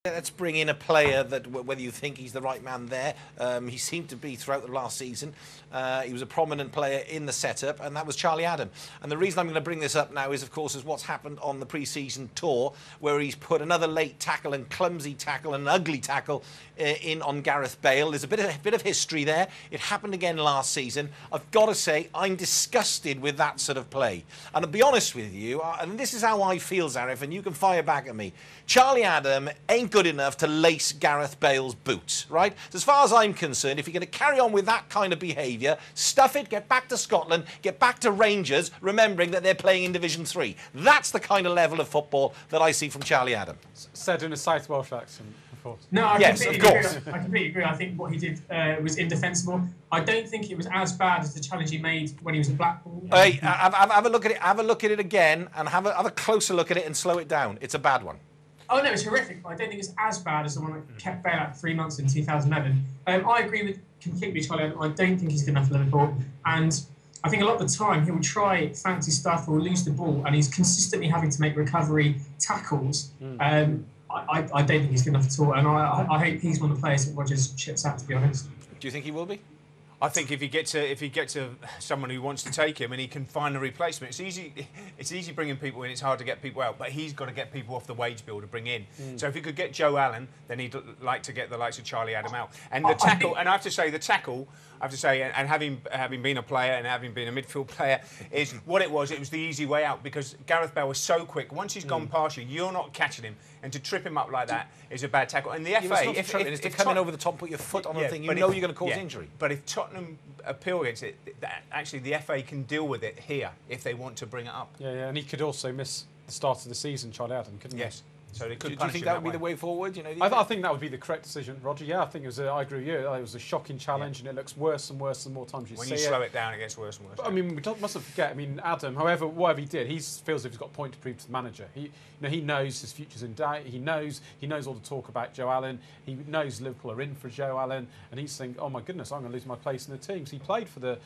Let's bring in a player that, whether you think he's the right man there, he seemed to be throughout the last season. He was a prominent player in the setup, and that was Charlie Adam. And the reason I'm going to bring this up now is, of course, is what's happened on the pre-season tour, where he's put another late tackle and clumsy tackle and ugly tackle in on Gareth Bale. There's a bit of history there. It happened again last season. I've got to say, I'm disgusted with that sort of play. And to be honest with you, and this is how I feel, Zarif, and you can fire back at me, Charlie Adam ain't good enough to lace Gareth Bale's boots, right? So as far as I'm concerned, if you're going to carry on with that kind of behaviour, stuff it, get back to Scotland, get back to Rangers, remembering that they're playing in Division 3. That's the kind of level of football that I see from Charlie Adam. Said in a South Welsh accent, of course. No, I yes, of course. I completely agree. I think what he did was indefensible. I don't think it was as bad as the challenge he made when he was at Blackpool. Hey, have a look at it. Have a look at it again, and have a closer look at it and slow it down. It's a bad one. Oh no, it's horrific. I don't think it's as bad as the one that kept Bale out 3 months in 2011. I agree completely with Charlie. I don't think he's good enough for Liverpool, and I think a lot of the time he will try fancy stuff or lose the ball, and he's consistently having to make recovery tackles. I don't think he's good enough at all, and I hope he's one of the players that Rodgers chips out. To be honest, do you think he will be? I think if he gets to someone who wants to take him and he can find a replacement, it's easy bringing people in. It's hard to get people out, but he's got to get people off the wage bill to bring in. So if he could get Joe Allen, then he'd like to get the likes of Charlie Adam out. And the tackle, and I have to say, and having been a player and having been a midfield player, is what it was. It was the easy way out because Gareth Bale was so quick. Once he's gone past you, you're not catching him, and to trip him up like that is a bad tackle. And the FA, if to come in over the top, put your foot on the thing, you know you're going to cause injury. But if Tottenham appeal against it, actually the FA can deal with it here if they want to bring it up. Yeah, and he could also miss the start of the season, Charlie Adam, couldn't he? Yes. So they could. Do you think that would be the way forward? You know, I think that would be the correct decision, Roger. Yeah, I think it was. I agree with you. It was a shocking challenge, and it looks worse and worse the more times you see it. When you slow it down, it gets worse and worse. But, I mean, we mustn't forget. I mean, Adam, whatever he did, he feels as if he's got a point to prove to the manager. He knows his future's in doubt. He knows all the talk about Joe Allen. He knows Liverpool are in for Joe Allen, and he's thinking, oh my goodness, I'm going to lose my place in the team. So he played for the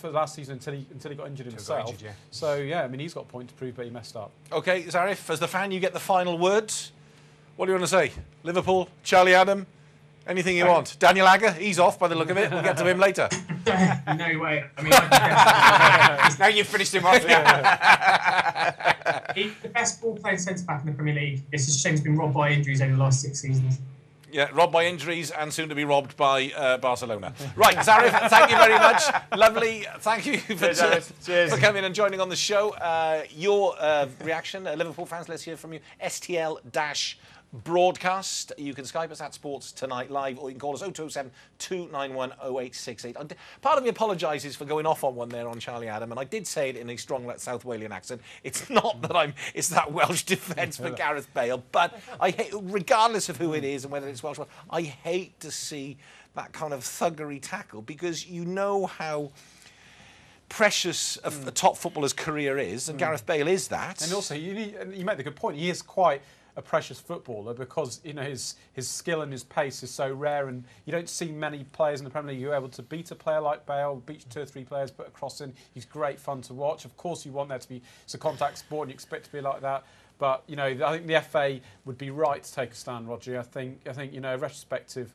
last season until he got injured himself. So yeah, I mean, he's got a point to prove, but he messed up. Okay, Zarif, as the fan, you get the final words. What do you want to say? Liverpool, Charlie Adam, anything you want. Daniel Agger, he's off by the look of it. We'll get to him later. No way. I mean, now you've finished him off. He's the best ball-playing centre-back in the Premier League. It's just a shame he's been robbed by injuries over the last 6 seasons. Yeah, robbed by injuries and soon to be robbed by Barcelona. Right, Zarif, thank you very much. Lovely. Thank you for coming and joining on the show. Your reaction, Liverpool fans, let's hear from you. STL-broadcast. You can Skype us at Sports Tonight Live, or you can call us 0207 291 0868. Part of me apologises for going off on one there on Charlie Adam, and I did say it in a strong South Walian accent. It's not that it's that Welsh defence for Gareth Bale, but I hate, regardless of who it is and whether it's Welsh, I hate to see that kind of thuggery tackle, because you know how precious a top footballer's career is, and Gareth Bale is that. And also, you make the good point. He is quite a precious footballer because his skill and his pace is so rare, and you don't see many players in the Premier League who are able to beat a player like Bale, beat 2 or 3 players, put a cross in. He's great fun to watch. Of course, you want there to be it's a contact sport, and you expect it to be like that. But I think the FA would be right to take a stand, Roger. I think a retrospective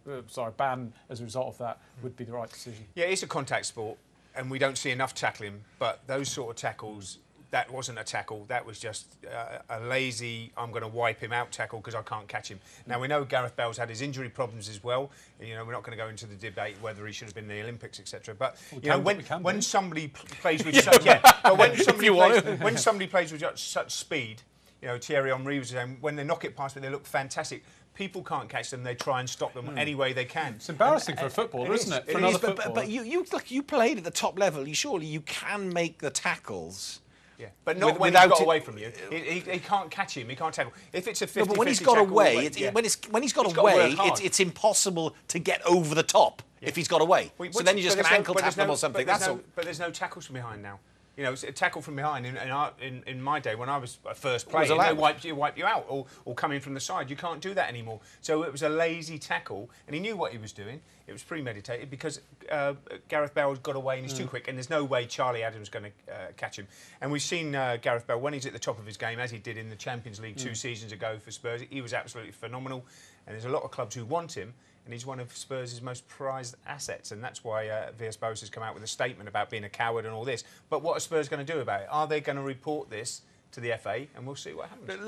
ban as a result of that would be the right decision. Yeah, it's a contact sport, and we don't see enough tackling. But those sort of tackles. That wasn't a tackle. That was just a lazy, I'm going to wipe him out tackle because I can't catch him. Now, we know Gareth Bale's had his injury problems as well. We're not going to go into the debate whether he should have been in the Olympics, etc. But when somebody plays with when somebody plays with such speed, Thierry Henry was saying, when they knock it past me, they look fantastic. People can't catch them; they try and stop them any way they can. It's embarrassing for a footballer, isn't it? For another footballer. But you played at the top level. Surely you can make the tackles. Yeah, but not when he's got away from you. He can't catch him. He can't tackle. If it's a 50-50 but when he's got away, when he's got away, it's impossible to get over the top if he's got away. So then you're just going to ankle tackle him or something. But there's no tackles from behind now. You know, a tackle from behind in my day when I was first playing, allowed. they wipe you out or come in from the side. You can't do that anymore. So it was a lazy tackle, and he knew what he was doing. It was premeditated because Gareth Bale got away and he's too quick, and there's no way Charlie Adams is going to catch him. And we've seen Gareth Bale, when he's at the top of his game, as he did in the Champions League 2 seasons ago for Spurs, he was absolutely phenomenal. And there's a lot of clubs who want him, and he's one of Spurs' most prized assets, and that's why villas-boas has come out with a statement about being a coward and all this. But what are Spurs going to do about it? Are they going to report this to the FA? And we'll see what happens.